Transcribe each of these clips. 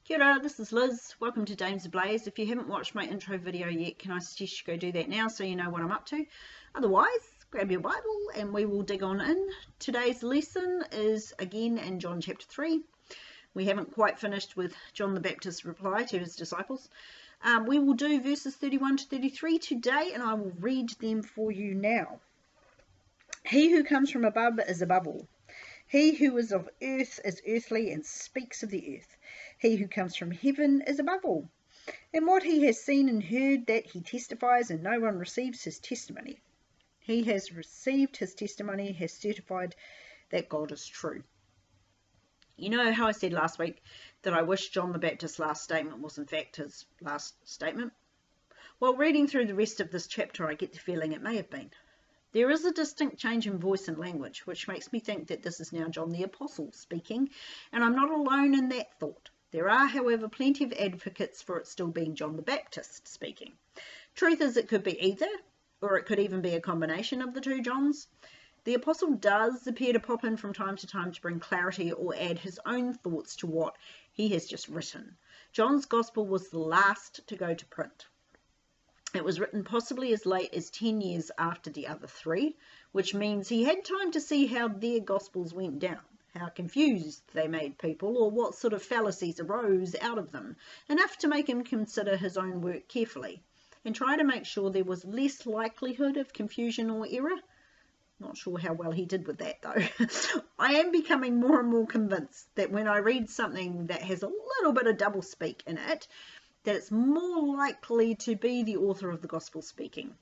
Kia ora, this is Liz. Welcome to Dames Ablaze. If you haven't watched my intro video yet, can I suggest you go do that now so you know what I'm up to? Otherwise, grab your Bible and we will dig on in. Today's lesson is again in John chapter 3. We haven't quite finished with John the Baptist's reply to his disciples. We will do verses 31 to 33 today, and I will read them for you now. He who comes from above is above all. He who is of earth is earthly and speaks of the earth. He who comes from heaven is above all. And what he has seen and heard, that he testifies, and no one receives his testimony. He has received his testimony, has certified that God is true. You know how I said last week that I wish John the Baptist's last statement was in fact his last statement? Well, reading through the rest of this chapter, I get the feeling it may have been. There is a distinct change in voice and language, which makes me think that this is now John the Apostle speaking, and I'm not alone in that thought. There are, however, plenty of advocates for it still being John the Baptist speaking. Truth is, it could be either, or it could even be a combination of the two Johns. The Apostle does appear to pop in from time to bring clarity or add his own thoughts to what he has just written. John's Gospel was the last to go to print. It was written possibly as late as 10 years after the other three, which means he had time to see how their Gospels went down, how confused they made people, or what sort of fallacies arose out of them, enough to make him consider his own work carefully, and try to make sure there was less likelihood of confusion or error. Not sure how well he did with that, though. I am becoming more and more convinced that when I read something that has a little bit of doublespeak in it, that it's more likely to be the author of the Gospel speaking.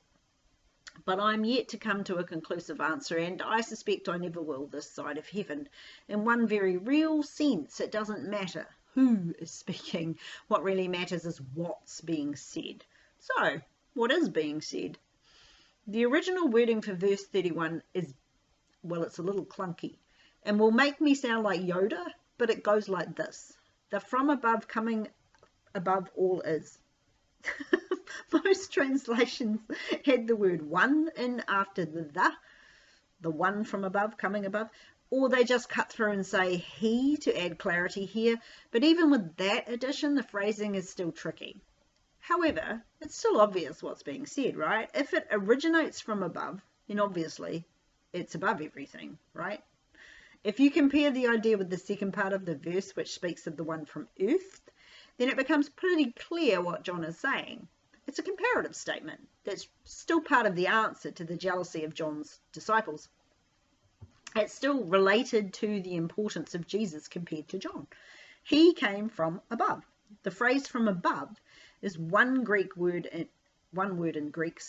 But I'm yet to come to a conclusive answer, and I suspect I never will this side of heaven. In one very real sense, it doesn't matter who is speaking. What really matters is what's being said. So, what is being said? The original wording for verse 31 is, well, it's a little clunky, and will make me sound like Yoda, but it goes like this. The from above coming above all is. Most translations had the word one in after the one from above, coming above, or they just cut through and say he to add clarity here, but even with that addition, the phrasing is still tricky. However, it's still obvious what's being said, right? If it originates from above, then obviously it's above everything, right? If you compare the idea with the second part of the verse, which speaks of the one from earth, then it becomes pretty clear what John is saying. It's a comparative statement that's still part of the answer to the jealousy of John's disciples. It's still related to the importance of Jesus compared to John. He came from above. The phrase from above is one word in Greek,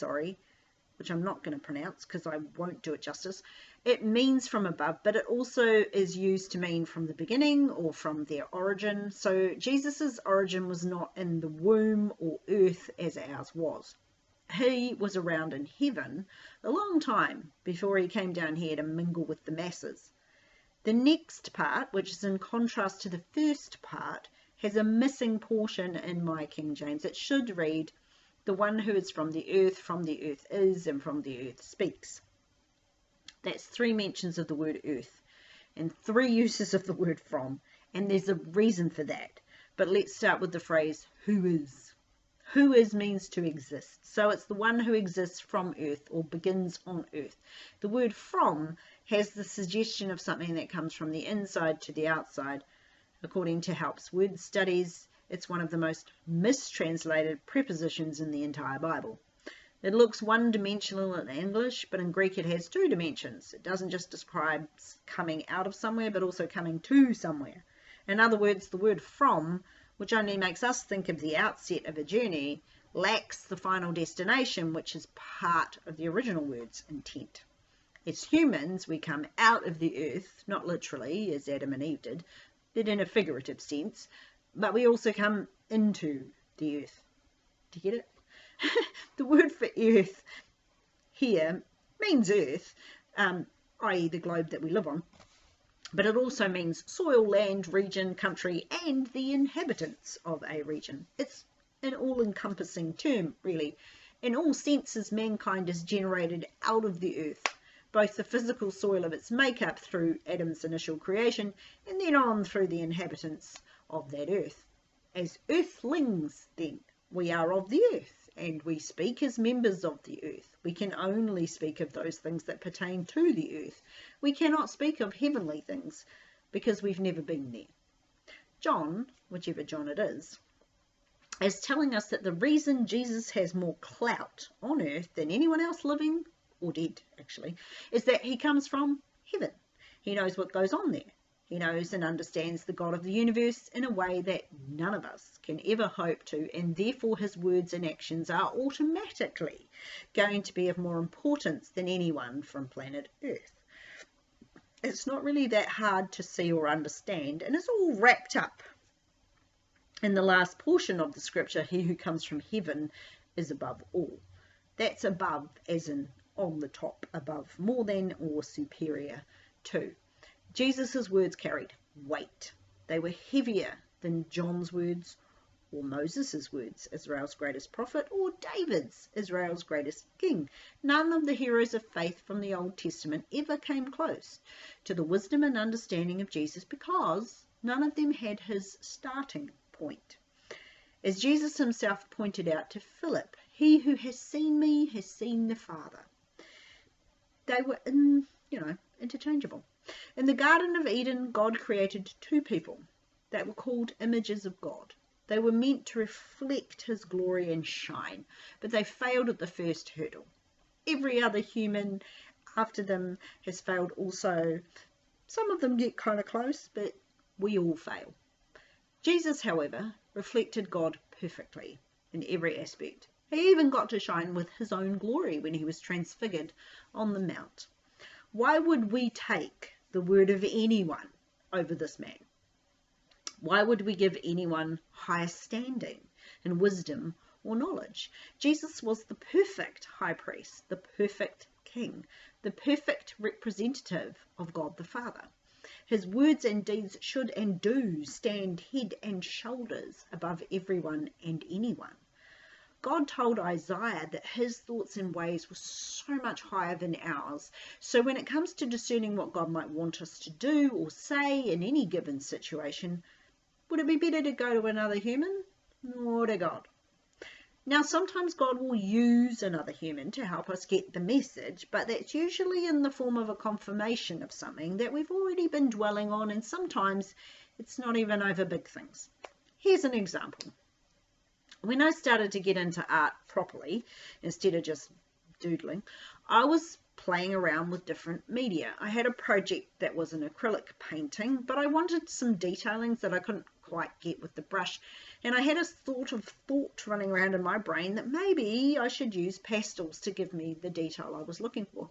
which I'm not going to pronounce because I won't do it justice. It means from above, but it also is used to mean from the beginning or from their origin. So Jesus's origin was not in the womb or earth as ours was. He was around in heaven a long time before he came down here to mingle with the masses. The next part, which is in contrast to the first part, has a missing portion in my King James. It should read, the one who is from the earth is, and from the earth speaks. That's 3 mentions of the word earth and 3 uses of the word from, and there's a reason for that. But let's start with the phrase who is. Who is means to exist. So it's the one who exists from earth or begins on earth. The word from has the suggestion of something that comes from the inside to the outside. According to Help's Word Studies, it's one of the most mistranslated prepositions in the entire Bible. It looks one-dimensional in English, but in Greek it has 2 dimensions. It doesn't just describe coming out of somewhere, but also coming to somewhere. In other words, the word from, which only makes us think of the outset of a journey, lacks the final destination, which is part of the original word's intent. As humans, we come out of the earth, not literally, as Adam and Eve did, but in a figurative sense, but we also come into the earth. Do you get it? The word for earth here means earth, i.e. the globe that we live on, but it also means soil, land, region, country, and the inhabitants of a region. It's an all-encompassing term, really. In all senses, mankind is generated out of the earth, both the physical soil of its makeup through Adam's initial creation, and then on through the inhabitants of that earth. As earthlings, then, we are of the earth, and we speak as members of the earth. We can only speak of those things that pertain to the earth. We cannot speak of heavenly things, because we've never been there. John, whichever John it is telling us that the reason Jesus has more clout on earth than anyone else living, or dead actually, is that he comes from heaven. He knows what goes on there. He knows and understands the God of the universe in a way that none of us can ever hope to, and therefore his words and actions are automatically going to be of more importance than anyone from planet Earth. It's not really that hard to see or understand, and it's all wrapped up in the last portion of the scripture, he who comes from heaven is above all. That's above as in on the top, above, more than or superior to. Jesus' words carried weight. They were heavier than John's words or Moses' words, Israel's greatest prophet, or David's, Israel's greatest king. None of the heroes of faith from the Old Testament ever came close to the wisdom and understanding of Jesus, because none of them had his starting point. As Jesus himself pointed out to Philip, he who has seen me has seen the Father. They were interchangeable. In the Garden of Eden, God created two people that were called images of God. They were meant to reflect his glory and shine, but they failed at the first hurdle. Every other human after them has failed also. Some of them get kind of close, but we all fail. Jesus, however, reflected God perfectly in every aspect. He even got to shine with his own glory when he was transfigured on the mount. Why would we take the word of anyone over this man? Why would we give anyone higher standing in wisdom or knowledge? Jesus was the perfect high priest, the perfect king, the perfect representative of God the Father. His words and deeds should and do stand head and shoulders above everyone and anyone. God told Isaiah that his thoughts and ways were so much higher than ours. So when it comes to discerning what God might want us to do or say in any given situation, would it be better to go to another human or to God? Now, sometimes God will use another human to help us get the message, but that's usually in the form of a confirmation of something that we've already been dwelling on, and sometimes it's not even over big things. Here's an example. When I started to get into art properly, instead of just doodling, I was playing around with different media. I had a project that was an acrylic painting, but I wanted some detailings that I couldn't quite get with the brush, and I had a thought running around in my brain that maybe I should use pastels to give me the detail I was looking for.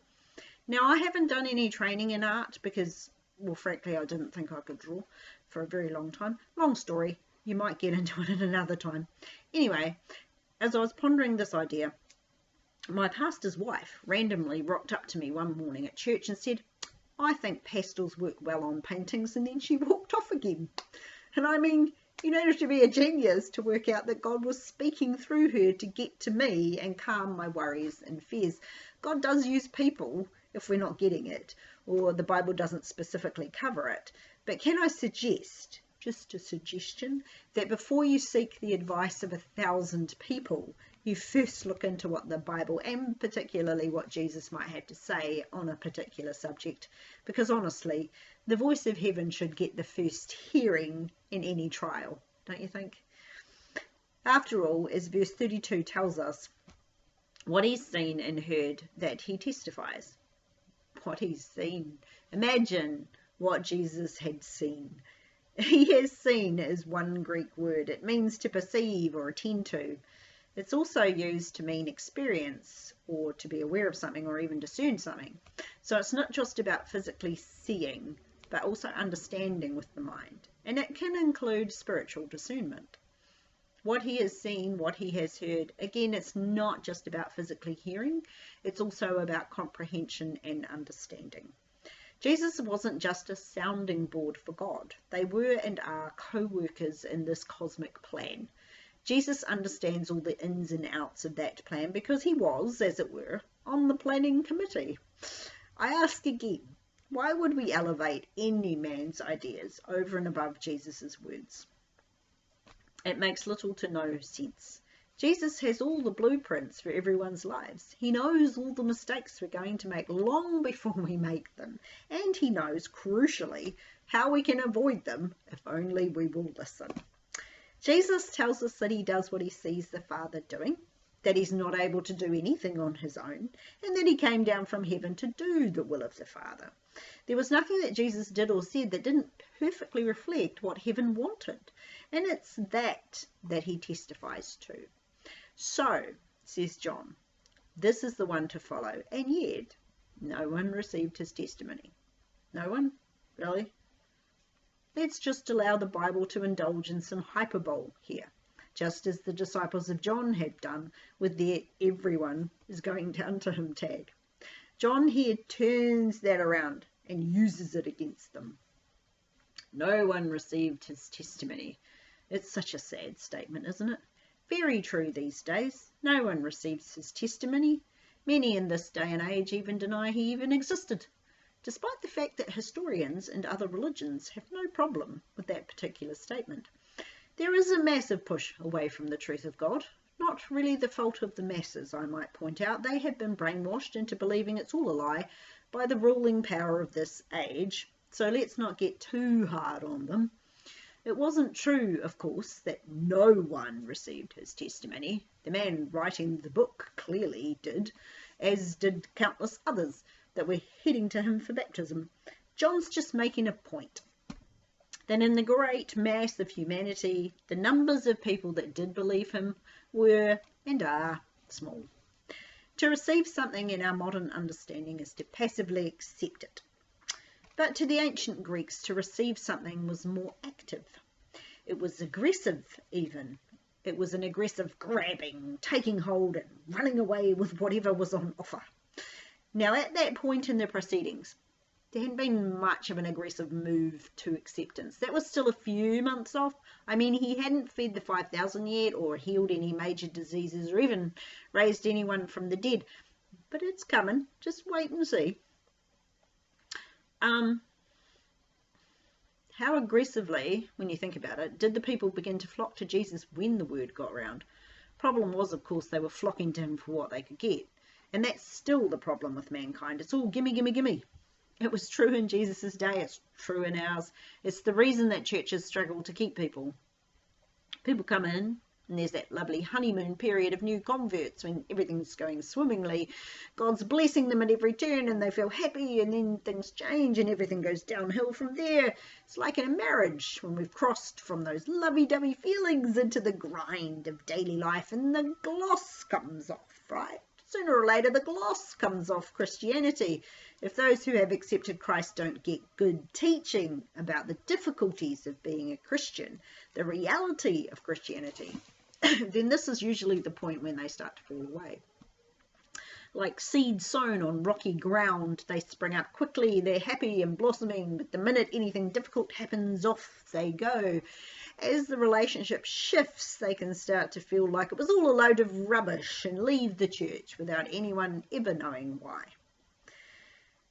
Now, I haven't done any training in art because, well, frankly, I didn't think I could draw for a very long time. Long story, you might get into it at another time. Anyway, as I was pondering this idea, my pastor's wife randomly rocked up to me one morning at church and said, "I think pastels work well on paintings," and then she walked off again. And I mean, you don't have to be a genius to work out that God was speaking through her to get to me and calm my worries and fears. God does use people if we're not getting it, or the Bible doesn't specifically cover it. But can I suggest, just a suggestion, that before you seek the advice of 1,000 people, you first look into what the Bible and particularly what Jesus might have to say on a particular subject, because honestly, the voice of heaven should get the first hearing in any trial, don't you think? After all, as verse 32 tells us, what he's seen and heard, that he testifies. What he's seen. Imagine what Jesus had seen. He has seen is one Greek word. It means to perceive or attend to. It's also used to mean experience or to be aware of something or even discern something. So it's not just about physically seeing, but also understanding with the mind. And it can include spiritual discernment. What he has seen, what he has heard, again, it's not just about physically hearing, it's also about comprehension and understanding. Jesus wasn't just a sounding board for God. They were and are co-workers in this cosmic plan. Jesus understands all the ins and outs of that plan because he was, as it were, on the planning committee. I ask again, why would we elevate any man's ideas over and above Jesus's words? It makes little to no sense. Jesus has all the blueprints for everyone's lives. He knows all the mistakes we're going to make long before we make them. And he knows, crucially, how we can avoid them if only we will listen. Jesus tells us that he does what he sees the Father doing, that he's not able to do anything on his own, and that he came down from heaven to do the will of the Father. There was nothing that Jesus did or said that didn't perfectly reflect what heaven wanted, and it's that he testifies to. So, says John, this is the one to follow, and yet no one received his testimony. No one? Really? Let's just allow the Bible to indulge in some hyperbole here, just as the disciples of John had done with their everyone is going down to him tag. John here turns that around and uses it against them. No one received his testimony. It's such a sad statement, isn't it? Very true these days. No one receives his testimony. Many in this day and age even deny he even existed, despite the fact that historians and other religions have no problem with that particular statement. There is a massive push away from the truth of God. Not really the fault of the masses, I might point out. They have been brainwashed into believing it's all a lie by the ruling power of this age, so let's not get too hard on them. It wasn't true, of course, that no one received his testimony. The man writing the book clearly did, as did countless others that were heading to him for baptism. John's just making a point that in the great mass of humanity, the numbers of people that did believe him were and are small. To receive something in our modern understanding is to passively accept it. But to the ancient Greeks, to receive something was more active. It was aggressive even. It was an aggressive grabbing, taking hold and running away with whatever was on offer. Now at that point in the proceedings, there hadn't been much of an aggressive move to acceptance. That was still a few months off. I mean, he hadn't fed the 5,000 yet or healed any major diseases or even raised anyone from the dead. But it's coming. Just wait and see. How aggressively, when you think about it, did the people begin to flock to Jesus when the word got round? Problem was, of course, they were flocking to him for what they could get. And that's still the problem with mankind. It's all gimme, gimme, gimme. It was true in Jesus' day. It's true in ours. It's the reason that churches struggle to keep people. People come in, and there's that lovely honeymoon period of new converts when everything's going swimmingly. God's blessing them at every turn, and they feel happy, and then things change, and everything goes downhill from there. It's like in a marriage, when we've crossed from those lovey-dovey feelings into the grind of daily life, and the gloss comes off, right? Sooner or later, the gloss comes off Christianity. If those who have accepted Christ don't get good teaching about the difficulties of being a Christian, the reality of Christianity, then this is usually the point when they start to fall away. Like seeds sown on rocky ground, they spring up quickly, they're happy and blossoming, but the minute anything difficult happens, off they go. As the relationship shifts, they can start to feel like it was all a load of rubbish and leave the church without anyone ever knowing why.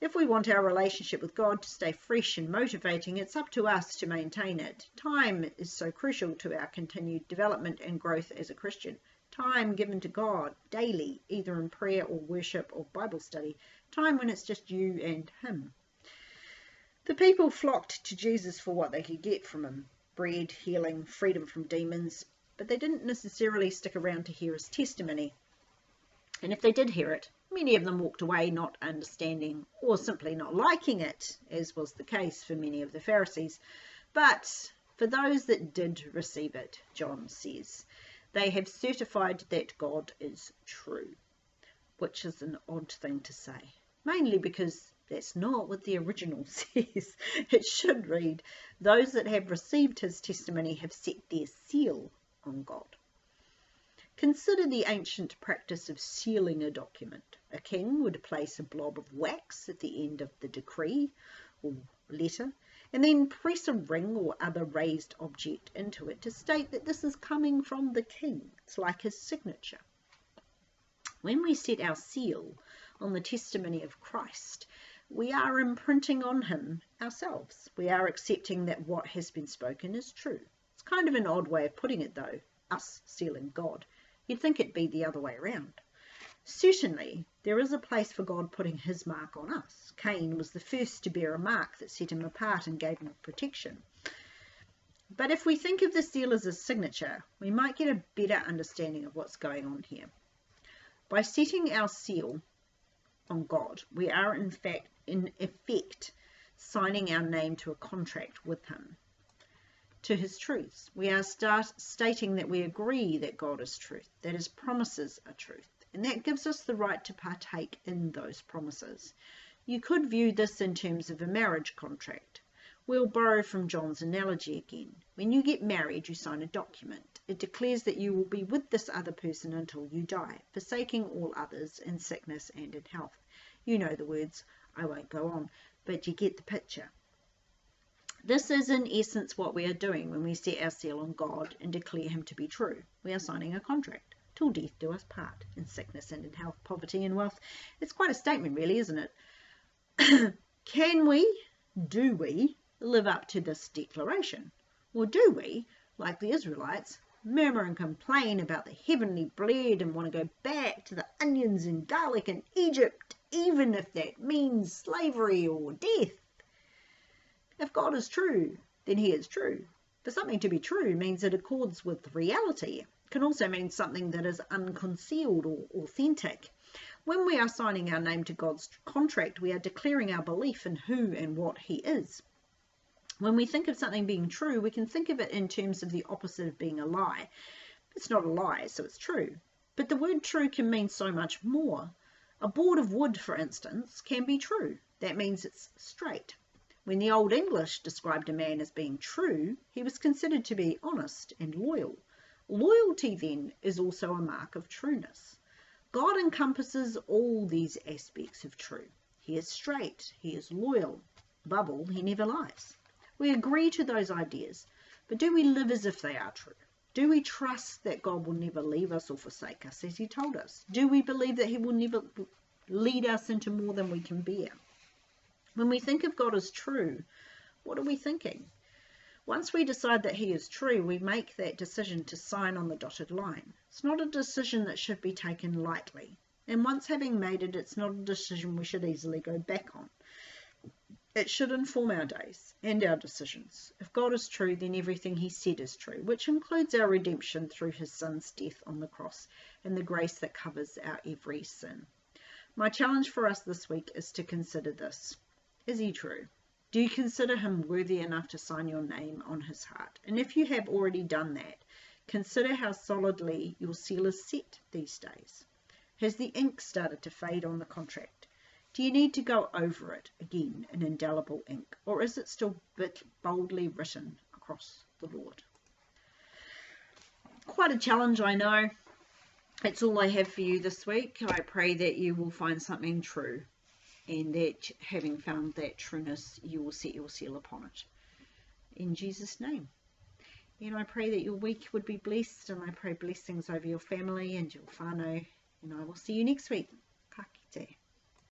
If we want our relationship with God to stay fresh and motivating, it's up to us to maintain it. Time is so crucial to our continued development and growth as a Christian. Time given to God daily, either in prayer or worship or Bible study. Time when it's just you and him. The people flocked to Jesus for what they could get from him. Bread, healing, freedom from demons. But they didn't necessarily stick around to hear his testimony. And if they did hear it, many of them walked away not understanding or simply not liking it, as was the case for many of the Pharisees. But for those that did receive it, John says, they have certified that God is true, which is an odd thing to say, mainly because that's not what the original says. It should read, those that have received his testimony have set their seal on God. Consider the ancient practice of sealing a document. A king would place a blob of wax at the end of the decree or letter, and then press a ring or other raised object into it to state that this is coming from the king. It's like his signature. When we set our seal on the testimony of Christ, we are imprinting on him ourselves. We are accepting that what has been spoken is true. It's Kind of an odd way of putting it though, us sealing God. You'd think it'd be the other way around. Certainly, there is a place for God putting his mark on us. Cain was the first to bear a mark that set him apart and gave him protection. But if we think of the seal as a signature, we might get a better understanding of what's going on here. By setting our seal on God, we are in effect signing our name to a contract with him, to his truths. We are stating that we agree that God is truth, that his promises are truth, and that gives us the right to partake in those promises. You could view this in terms of a marriage contract. We'll borrow from John's analogy again. When you get married, you sign a document. It declares that you will be with this other person until you die, forsaking all others in sickness and in health. You know the words, I won't go on, but you get the picture. This is in essence what we are doing when we set our seal on God and declare him to be true. We are signing a contract. Till death do us part, in sickness and in health, poverty and wealth. It's quite a statement really, isn't it? Do we live up to this declaration? Or do we, like the Israelites, murmur and complain about the heavenly bread and want to go back to the onions and garlic in Egypt, even if that means slavery or death? If God is true, then he is true. For something to be true means it accords with reality. It can also mean something that is unconcealed or authentic. When we are signing our name to God's contract, we are declaring our belief in who and what he is. When we think of something being true, we can think of it in terms of the opposite of being a lie. It's not a lie, so it's true. But the word true can mean so much more. A board of wood, for instance, can be true. That means it's straight. When the Old English described a man as being true, he was considered to be honest and loyal. Loyalty, then, is also a mark of trueness. God encompasses all these aspects of true. He is straight, he is loyal. Above all, he never lies. We agree to those ideas, but do we live as if they are true? Do we trust that God will never leave us or forsake us as he told us? Do we believe that he will never lead us into more than we can bear? When we think of God as true, what are we thinking? Once we decide that he is true, we make that decision to sign on the dotted line. It's not a decision that should be taken lightly. And once having made it, it's not a decision we should easily go back on. It should inform our days and our decisions. If God is true, then everything he said is true, which includes our redemption through his son's death on the cross and the grace that covers our every sin. My challenge for us this week is to consider this. Is he true? Do you consider him worthy enough to sign your name on his heart? And if you have already done that, consider how solidly your seal is set these days. Has the ink started to fade on the contract? Do you need to go over it again in indelible ink, or is it still boldly written across the Lord? Quite a challenge, I know. That's all I have for you this week. I pray that you will find something true, and that having found that trueness, you will set your seal upon it. In Jesus' name. And I pray that your week would be blessed, and I pray blessings over your family and your whānau, and I will see you next week.